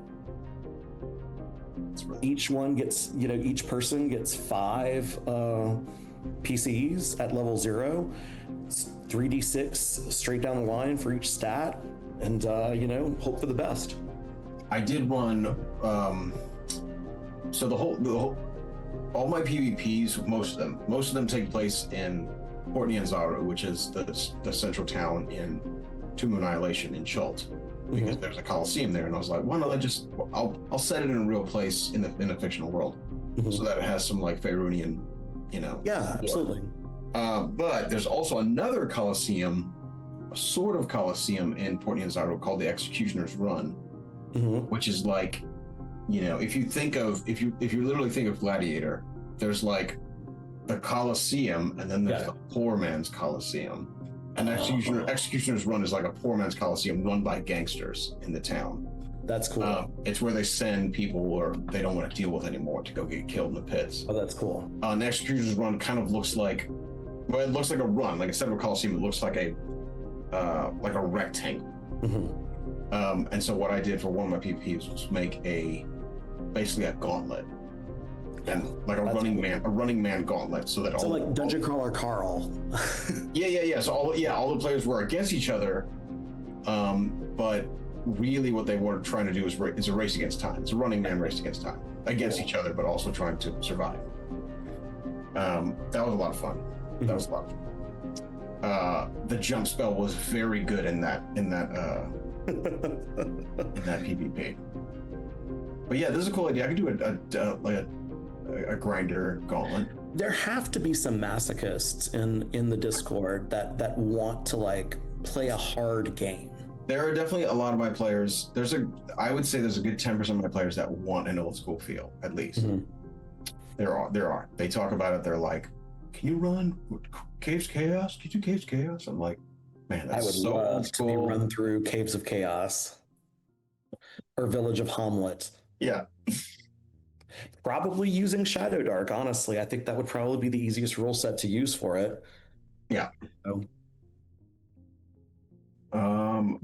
Each one gets, each person gets 5 PCs at level 0. It's 3d6 straight down the line for each stat, and hope for the best. I did run. So the whole all my PvPs, most of them take place in Port Nyanzaru, which is the central town in Tomb of Annihilation in Chult, because there's a Colosseum there, and I was like, why don't I'll set it in a real place in a fictional world, so that it has some like Faerunian, Yeah, absolutely. But there's also another Colosseum, a sort of Colosseum in Port Nyanzaru called the Executioner's Run, which is like, if you literally think of Gladiator, there's like the Colosseum, and then there's the poor man's Colosseum. And Executioner's Run is like a poor man's Colosseum run by gangsters in the town. That's cool. It's where they send people who they don't want to deal with anymore to go get killed in the pits. Oh, that's cool. The Executioner's Run kind of looks like, it looks like a run. Like instead of a Colosseum, it looks like a rectangle. And so what I did for one of my PvPs was make basically a gauntlet, and like a running man gauntlet, so that like Dungeon Crawler Carl. yeah. So all the players were against each other, but really what they were trying to do is a race against time. It's a running man race against time, against each other, but also trying to survive. That was a lot of fun. That was a lot of fun. The jump spell was very good in that in that PvP. But yeah, this is a cool idea. I could do a grinder gauntlet. There have to be some masochists in the Discord that want to like play a hard game. There are definitely a lot of my players. I would say there's a good 10% of my players that want an old school feel, at least. There are. They talk about it. They're like, "Can you run Caves Chaos? Can you do Caves Chaos?" I'm like, man, that's I would so love to be cool. run through Caves of Chaos or Village of Hamlet. Yeah. Probably using Shadowdark, honestly. I think that would probably be the easiest rule set to use for it. Yeah. So. I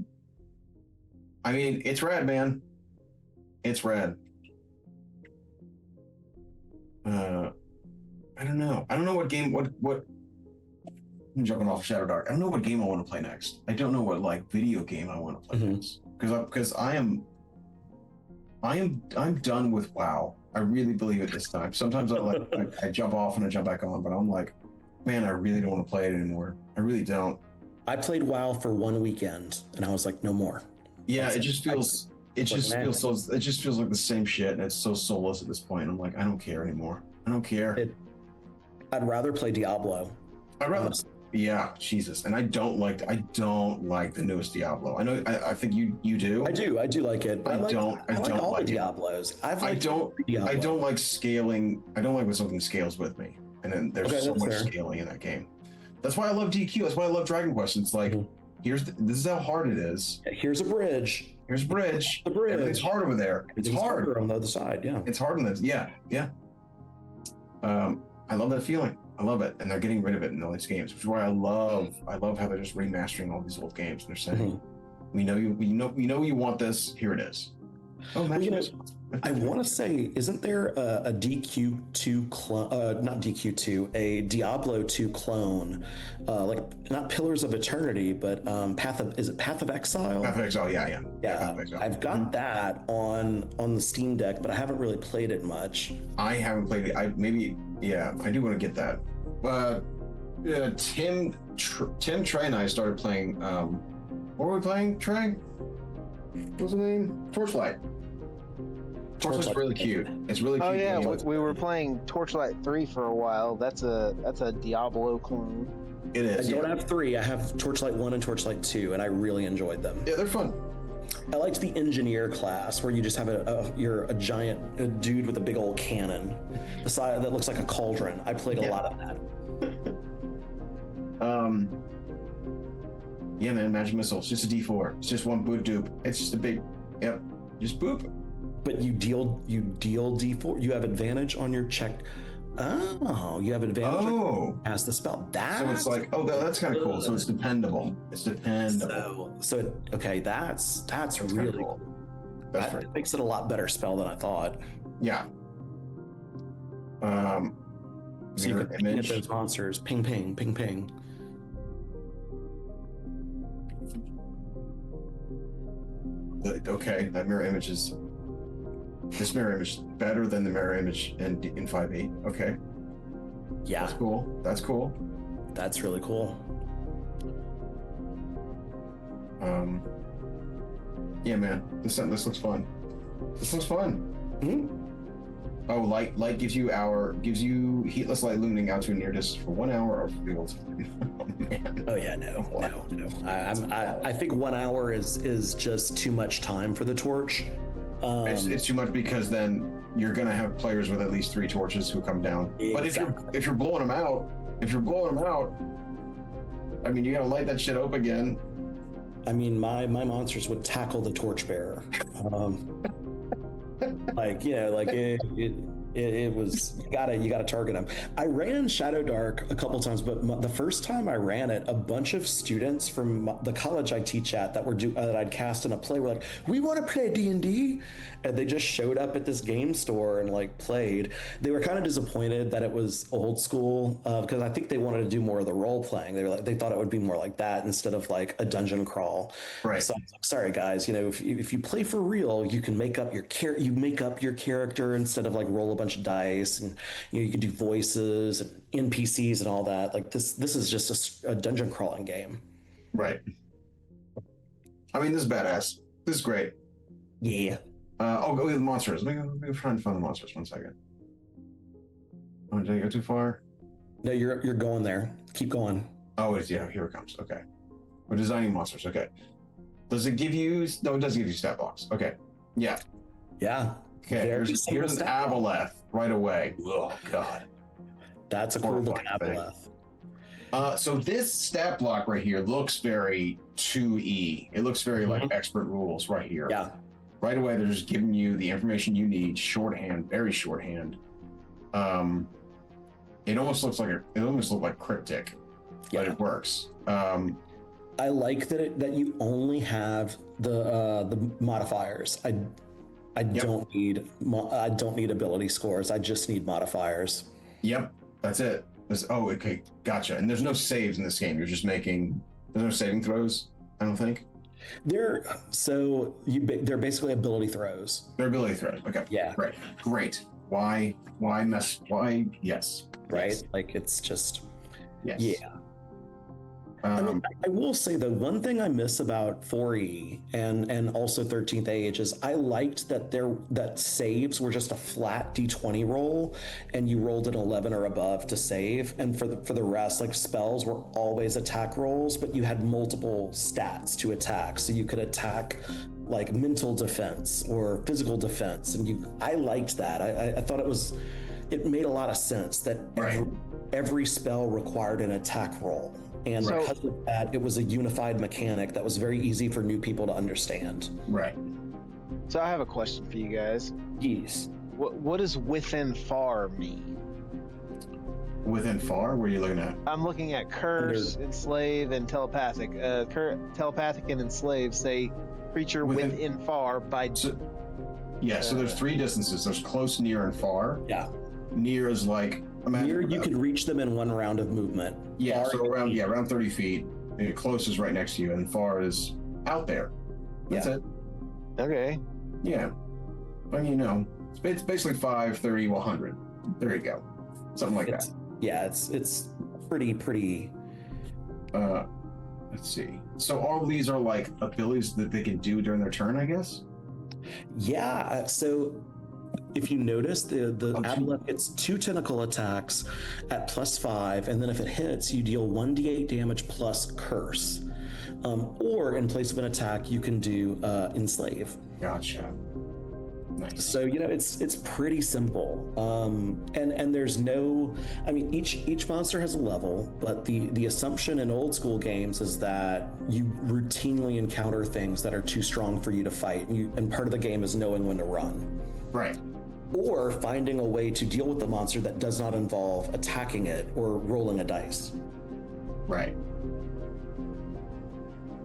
mean, it's rad, man. It's rad. I don't know. I don't know what game. What? I'm jumping off Shadowdark. I don't know what game I want to play next. I don't know what like video game I want to play next. Because I'm done with WoW. I really believe it this time. Sometimes I jump off and I jump back on, but I'm like, man, I really don't want to play it anymore. I really don't. I played WoW for one weekend and I was like, no more. Yeah, it just feels like the same shit, and it's so soulless at this point. I'm like, I don't care anymore. I don't care. I'd rather play Diablo. Yeah, Jesus. And I don't like the newest Diablo. I know I think you do. I do like it. I like all the Diablos. I don't like scaling. I don't like when something scales with me. And then there's so much scaling in that game. That's why I love DQ. That's why I love Dragon Quest. It's like, this is how hard it is. Here's a bridge. Here's a bridge. The bridge. Everything's hard over there. It's hard on the other side. Yeah. It's hard on the yeah. I love that feeling. I love it, and they're getting rid of it in all these games, which is why I love how they're just remastering all these old games. And they're saying, we know you want this. Here it is. Oh, I want to say, isn't there a DQ2 clone? Not DQ2, a Diablo 2 clone, like not Pillars of Eternity, but Path of Exile? Path of Exile, yeah. Yeah, I've got that on the Steam Deck, but I haven't really played it much. I haven't played it. I do want to get that. Tim, Trey, and I started playing. What were we playing, Trey? What was the name? Torchlight. Torchlight's really cute. It's really cute. Oh yeah, we were playing Torchlight 3 for a while. That's a Diablo clone. It is. I don't have 3. I have Torchlight 1 and Torchlight 2, and I really enjoyed them. Yeah, they're fun. I liked the engineer class where you just have you're a giant dude with a big old cannon, the side that looks like a cauldron. I played a lot of that. Um, yeah, man, magic missile. It's just a D4. It's just one boot dupe. It's just a big, yep, just boop. But you deal D4. You have advantage on your check. Oh, you have advantage Oh, as the spell. That so it's like, oh, that's kind of cool. So it's dependable. It's dependable. Okay, that's That's really kinda cool. That's That pretty cool. makes it a lot better spell than I thought. Yeah. So you Mirror can ping at image. those monsters. Ping, ping, ping, ping. Okay, that mirror image is. This mirror image is better than the mirror image in 5e. Okay, Yeah, that's cool. That's cool. that's really cool. Yeah, man, this looks fun. This looks fun. Hmm? Oh, light gives you heatless light illuminating out to a near distance for 1 hour or revealed. Oh man. Oh yeah, no. I think 1 hour is just too much time for the torch. It's too much because then you're gonna have players with at least 3 torches who come down. But if you're blowing them out, I mean, you gotta light that shit up again. I mean, my monsters would tackle the torchbearer. It was you gotta target them. I ran Shadowdark a couple times, but the first time I ran it, a bunch of students from the college I teach at that I'd cast in a play were like, "We want to play D&D," and they just showed up at this game store and like played. They were kind of disappointed that it was old school because I think they wanted to do more of the role playing. They thought it would be more like that instead of like a dungeon crawl. Right. So I was like, sorry guys, if you play for real, you can make up your character instead of like roll a bunch of dice, and you can do voices and NPCs and all that. Like this is just a dungeon crawling game. Right. I mean, this is badass. This is great. Yeah. I'll go with the monsters. Let me try and find the monsters. 1 second. Oh, did I go too far? No, you're going there. Keep going. Oh, here it comes. Okay. We're designing monsters. Okay. Does it give you? No, it doesn't give you stat blocks. Okay. Yeah. Yeah. Okay. Here's an aboleth right away. Oh God. That's a cool looking Horrifying aboleth. So this stat block right here looks very 2E. It looks very like expert rules right here. Yeah. Right away, they're just giving you the information you need, shorthand, very shorthand. It almost looked like cryptic, but it works. I like that you only have the modifiers. I don't need ability scores. I just need modifiers. Yep, that's it. Okay, gotcha. And there's no saves in this game. There's no saving throws, I don't think. They're basically ability throws. They're ability throws. Okay. Yeah. Great. Why? Yes. Right. Yes. Like it's just. Yes. Yeah. I will say the one thing I miss about 4E and also 13th Age is I liked that saves were just a flat D20 roll, and you rolled an 11 or above to save, and for the rest, like spells were always attack rolls, but you had multiple stats to attack, so you could attack like mental defense or physical defense, and I liked that. I thought it made a lot of sense that every spell required an attack roll. And because of that, it was a unified mechanic that was very easy for new people to understand. Right. So I have a question for you guys. Yes. What does within far mean? Within far? What are you looking at? I'm looking at curse, enslave, and telepathic. Telepathic and enslave say creature within far by. So there's 3 distances. There's close, near, and far. Yeah. Near is like. Near, you could reach them in 1 round of movement. Yeah, so around 30 feet. And close is right next to you, and far is out there. That's it. Okay. Yeah. I mean, it's basically 5, 30, 100. There you go. Something like that. Yeah, it's pretty. Let's see. So all of these are like abilities that they can do during their turn, I guess? Yeah, so if you notice, the aboleth gets 2 tentacle attacks at +5, and then if it hits, you deal 1d8 damage plus curse. Or in place of an attack, you can do enslave. Gotcha. Nice. So it's pretty simple, and there's no, I mean, each monster has a level, but the assumption in old school games is that you routinely encounter things that are too strong for you to fight, and part of the game is knowing when to run, Right. or finding a way to deal with the monster that does not involve attacking it or rolling a dice, Right.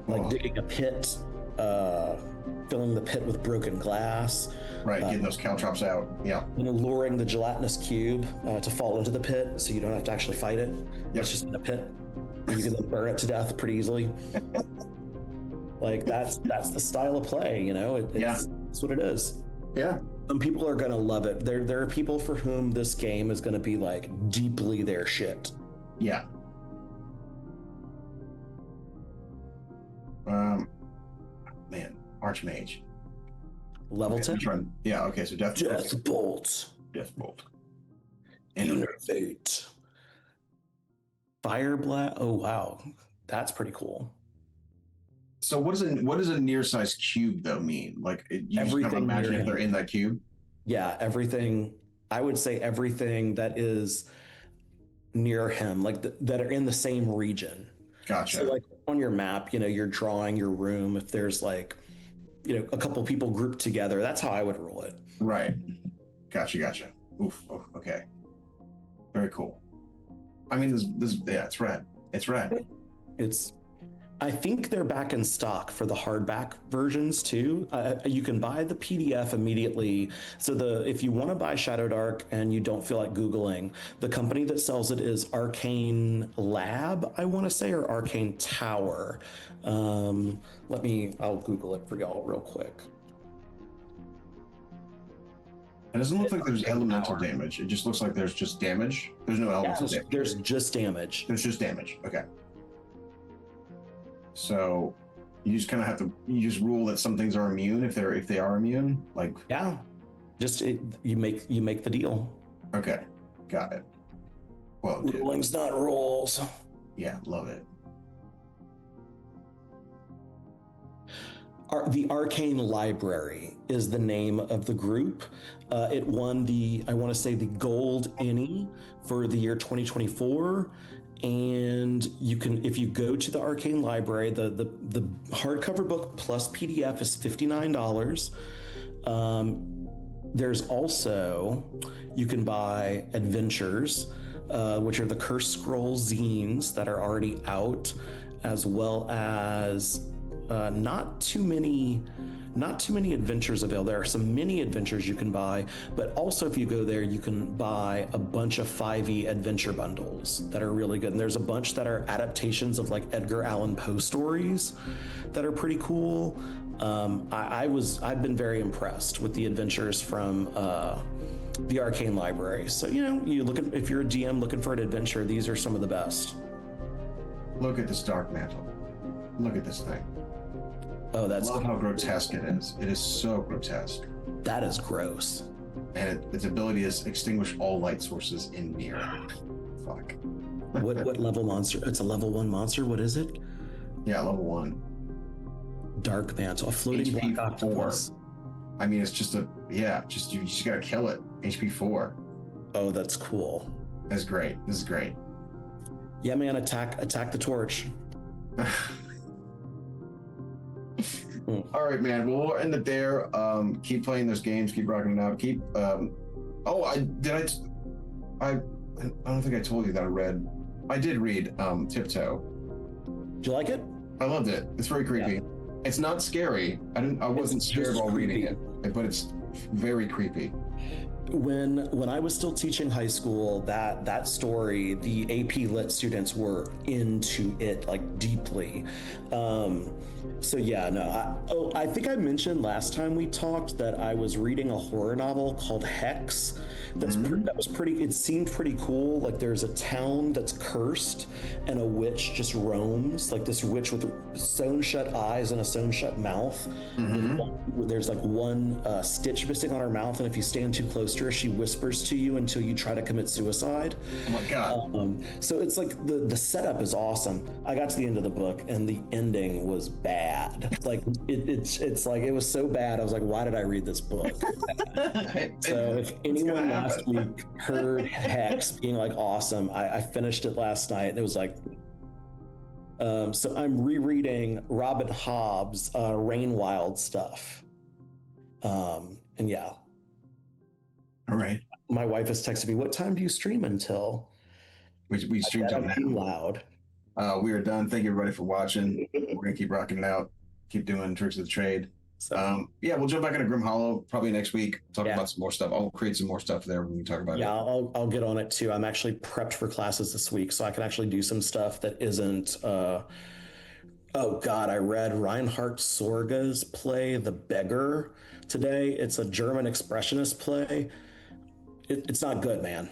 like Oh. digging a pit, filling the pit with broken glass. Right, getting those caltrops out. Yeah. Luring the gelatinous cube to fall into the pit so you don't have to actually fight it. Yep. It's just in a pit. And you can then burn it to death pretty easily. Like that's the style of play, it's what it is. Yeah. Some people are gonna love it. There are people for whom this game is gonna be like deeply their shit. Yeah. Man, Archmage. Level Okay, 10. which one? Yeah, okay, so Death Bolt. Death Bolt. Innervate. Fire Blast. Oh wow. That's pretty cool. So what does a near size cube though mean? Like you just kind of Everything imagine near if they're him. in that cube? Yeah, everything. I would say everything that is near him, like that are in the same region. Gotcha. So, like on your map, you're drawing your room. If there's like, a couple people grouped together, that's how I would rule it. Right. Gotcha. Oof. Oh, okay. Very cool. I mean, this yeah, it's red. It's red. I think they're back in stock for the hardback versions too. You can buy the PDF immediately. So if you want to buy Shadowdark and you don't feel like Googling, the company that sells it is Arcane Lab, I want to say, or Arcane Tower. I'll Google it for y'all real quick. It doesn't look like there's elemental damage. It just looks like there's just damage. There's no elemental damage. There's just damage. There's just damage. Okay. So you just kind of have to rule that some things are immune if they are immune. Like Yeah. You make the deal. okay, got it. Well, dude. Ruling's not rules. Yeah, love it. The Arcane Library is the name of the group. It won I want to say the Gold Innie for the year 2024. And you can, if you go to the Arcane Library, the hardcover book plus PDF is $59. There's also, you can buy adventures, which are the Cursed Scroll zines that are already out, as well as not too many adventures available. There are some mini adventures you can buy, but also if you go there, you can buy a bunch of 5e adventure bundles that are really good. And there's a bunch that are adaptations of like Edgar Allan Poe stories that are pretty cool. I've been very impressed with the adventures from the Arcane Library. So if you're a DM looking for an adventure, these are some of the best. Look at this dark mantle. Look at this thing. Oh, I love how grotesque it is. It is so grotesque. That is gross. And its ability is extinguish all light sources in near. Fuck. What level monster? It's a level 1 monster. What is it? Yeah, level 1. Dark Mantle, a floating HP black octopus. 4. I mean, it's just you just gotta kill it. HP 4. Oh, that's cool. That's great. This is great. Yeah, man, attack the torch. All right, man. Well, we'll end it there. Keep playing those games. Keep rocking it out. Keep. I don't think I told you that I did read Tiptoe. Did you like it? I loved it. It's very creepy. Yeah. It's not scary. I wasn't scared while reading it, but it's very creepy. When I was still teaching high school, that story, the AP Lit students were into it like deeply. So yeah, no. I think I mentioned last time we talked that I was reading a horror novel called Hex. That was pretty. It seemed pretty cool. Like there's a town that's cursed, and a witch just roams. Like this witch with sewn shut eyes and a sewn shut mouth. There's like one stitch missing on her mouth, and if you stand too close sister. She whispers to you until you try to commit suicide. Oh my god. So it's like the setup is awesome. I got to the end of the book and the ending was bad. Like it's like it was so bad. I was like, why did I read this book? So if anyone last week heard Hex being like awesome, I finished it last night and it was like. So I'm rereading Robin Hobb's Rain Wild stuff. And yeah. All right. My wife has texted me, what time do you stream until? We stream till now. Loud. We are done. Thank you everybody for watching. We're gonna keep rocking it out. Keep doing tricks of the trade. So, yeah, we'll jump back into Grim Hollow probably next week. Talk about some more stuff. I'll create some more stuff there when we talk about it. Yeah, I'll get on it too. I'm actually prepped for classes this week, so I can actually do some stuff that isn't. Oh God, I read Reinhard Sorga's play, The Beggar, today. It's a German expressionist play. It's not good, man.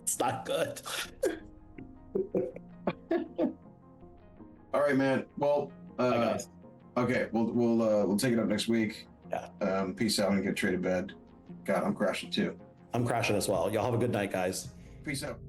It's not good. All right, man. Well, okay, we'll take it up next week. Yeah. Peace out and get traded bed. God, I'm crashing too. I'm crashing as well. Y'all have a good night, guys. Peace out.